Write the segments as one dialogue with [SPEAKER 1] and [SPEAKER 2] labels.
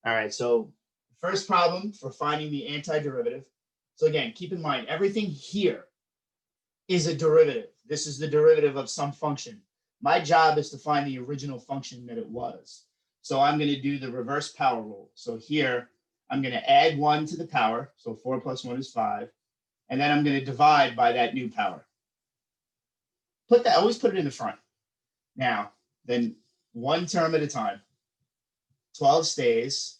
[SPEAKER 1] All right, so first problem for finding the antiderivative. So again, keep in mind, everything here is a derivative. This is the derivative of some function. My job is to find the original function that it was. So I'm going to do the reverse power rule. So here, I'm going to add 1 to the power. So 4 plus 1 is 5. And then I'm going to divide by that new power. Always put it in the front. Now, then one term at a time. 12 stays.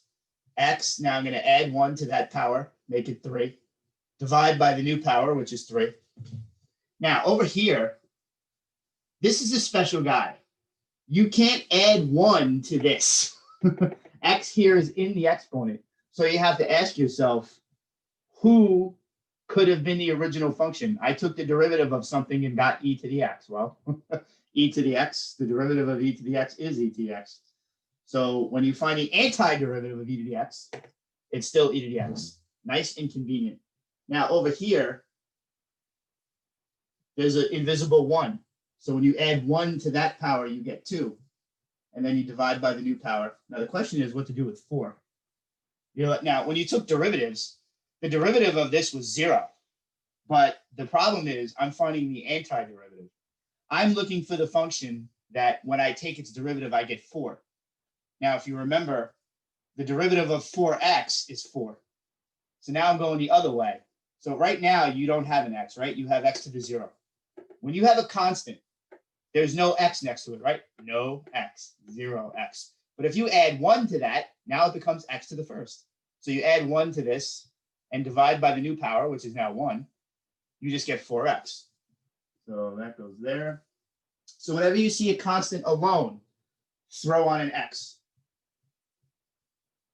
[SPEAKER 1] X, now I'm going to add 1 to that power, make it 3. Divide by the new power, which is 3. Now, over here, this is a special guy. You can't add 1 to this. X here is in the exponent. So you have to ask yourself, who could have been the original function? I took the derivative of something and got e to the x. Well, e to the x, the derivative of e to the x is e to the x. So when you find the antiderivative of e to the x, it's still e to the x. Nice and convenient. Now over here, there's an invisible 1. So when you add 1 to that power, you get 2. And then you divide by the new power. Now the question is what to do with 4. Now, when you took derivatives, the derivative of this was 0. But the problem is I'm finding the antiderivative. I'm looking for the function that when I take its derivative, I get 4. Now, if you remember, the derivative of 4x is 4. So now I'm going the other way. So right now, you don't have an x, right? You have x to the 0. When you have a constant, there's no x next to it, right? No x, 0x. But if you add 1 to that, now it becomes x to the first. So you add 1 to this and divide by the new power, which is now 1. You just get 4x. So that goes there. So whenever you see a constant alone, throw on an x.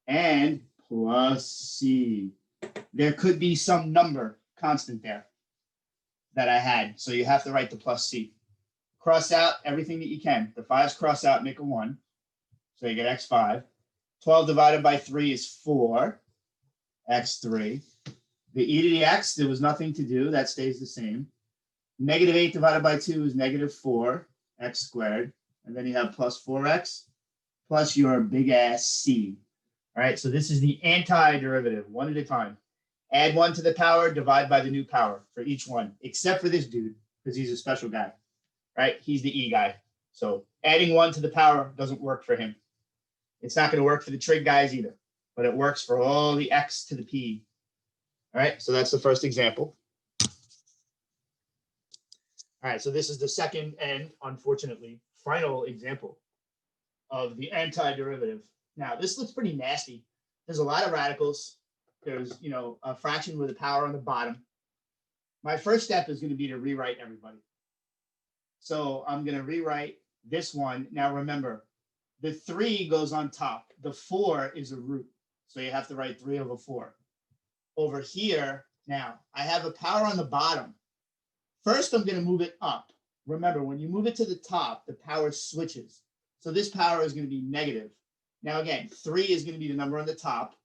[SPEAKER 1] And plus c. There could be some number constant there that I had. So you have to write the plus c. Cross out everything that you can. The 5's cross out, make a 1. So you get x5. 12 divided by 3 is 4. x3. The e to the x, there was nothing to do. That stays the same. Negative 8 divided by 2 is negative 4. X squared. And then you have plus 4x plus your big ass c. All right, so this is the antiderivative, one at a time. Add 1 to the power, divide by the new power for each one, except for this dude, because he's a special guy, right? He's the e guy. So adding 1 to the power doesn't work for him. It's not going to work for the trig guys either, but it works for all the x to the p. All right, so that's the first example. All right, so this is the second and, unfortunately, final example of the antiderivative. Now, this looks pretty nasty. There's a lot of radicals. There's, a fraction with a power on the bottom. My first step is going to be to rewrite everybody. So I'm going to rewrite this one. Now, remember, the 3 goes on top. The 4 is a root. So you have to write 3 over 4. Over here, now, I have a power on the bottom. First, I'm going to move it up. Remember, when you move it to the top, the power switches. So this power is going to be negative. Now, again, 3 is going to be the number on the top.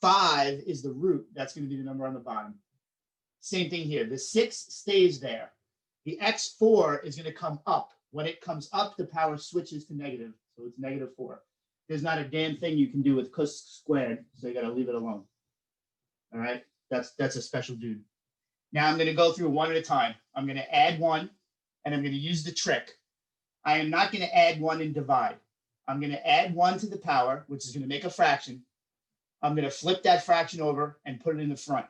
[SPEAKER 1] 5 is the root. That's going to be the number on the bottom. Same thing here. The 6 stays there. The x4 is going to come up. When it comes up, the power switches to negative. So it's negative 4. There's not a damn thing you can do with cos squared, so you got to leave it alone. All right? That's a special dude. Now I'm going to go through one at a time. I'm going to add 1, and I'm going to use the trick. I am not going to add 1 and divide. I'm going to add 1 to the power, which is going to make a fraction. I'm going to flip that fraction over and put it in the front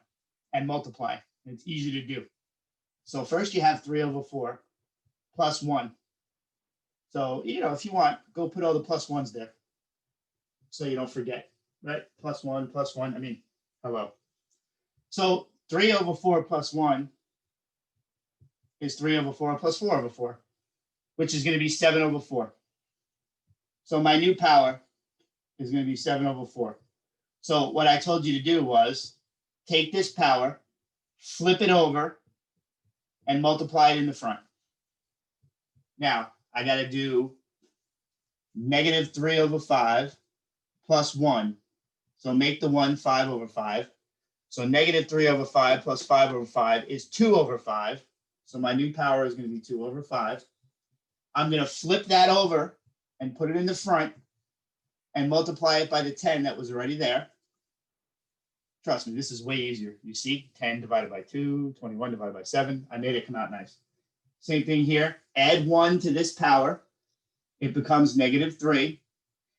[SPEAKER 1] and multiply. It's easy to do. So first you have 3 over 4 plus 1. So, if you want, go put all the plus 1s there so you don't forget, right? Plus 1, hello. So 3 over 4 plus 1 is 3 over 4 plus 4 over 4, which is going to be 7 over 4. So my new power is going to be 7 over 4. So what I told you to do was take this power, flip it over, and multiply it in the front. Now, I got to do negative 3 over 5 plus 1. So make the 1 5 over 5. So negative 3 over 5 plus 5 over 5 is 2 over 5. So my new power is going to be 2 over 5. I'm going to flip that over and put it in the front. and multiply it by the 10 that was already there. Trust me, this is way easier. You see, 10 divided by 2, 21 divided by 7. I made it come out nice. Same thing here. Add 1 to this power. It becomes -3.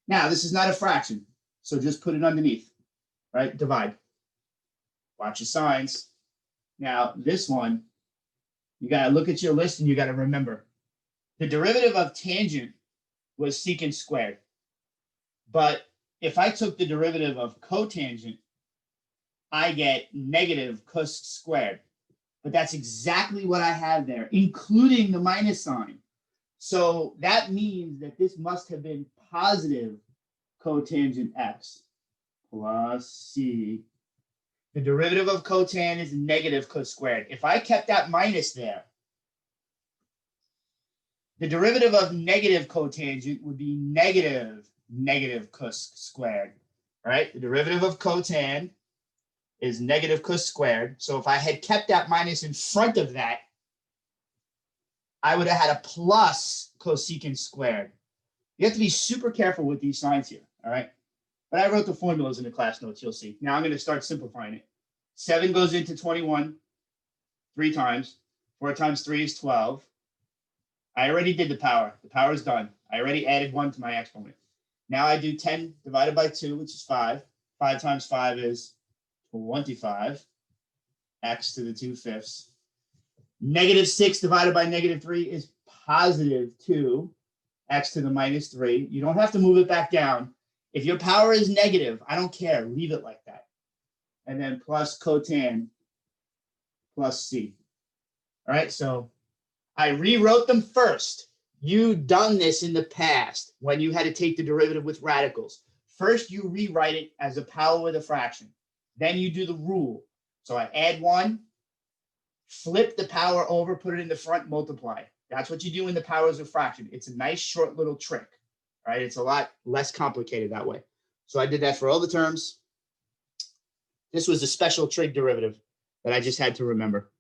[SPEAKER 1] Now, this is not a fraction, so just put it underneath, right? Divide. Watch your signs. Now, this one, you got to look at your list and you got to remember. The derivative of tangent was secant squared. But if I took the derivative of cotangent, I get negative cos squared. But that's exactly what I have there, including the minus sign. So that means that this must have been positive cotangent x plus c. The derivative of cotan is negative cos squared. If I kept that minus there, the derivative of negative cotangent would be negative cos squared. All right, the derivative of cotan is negative cos squared. So if I had kept that minus in front of that, I would have had a plus cosecant squared. You have to be super careful with these signs here, all right? But I wrote the formulas in the class notes, you'll see. Now I'm going to start simplifying it. 7 goes into 21 3 times. 4 times 3 is 12. I already did the power. The power is done. I already added 1 to my exponent. Now I do 10 divided by 2, which is 5. 5 times 5 is 25. X to the 2/5. -6 divided by -3 is positive 2. X to the -3. You don't have to move it back down. If your power is negative, I don't care. Leave it like that. And then plus cotan plus c. All right, so I rewrote them first. You've done this in the past when you had to take the derivative with radicals. First, you rewrite it as a power with a fraction. Then you do the rule. So I add 1, flip the power over, put it in the front, multiply. That's what you do in the powers of fraction. It's a nice short little trick, right? It's a lot less complicated that way. So I did that for all the terms. This was a special trig derivative that I just had to remember.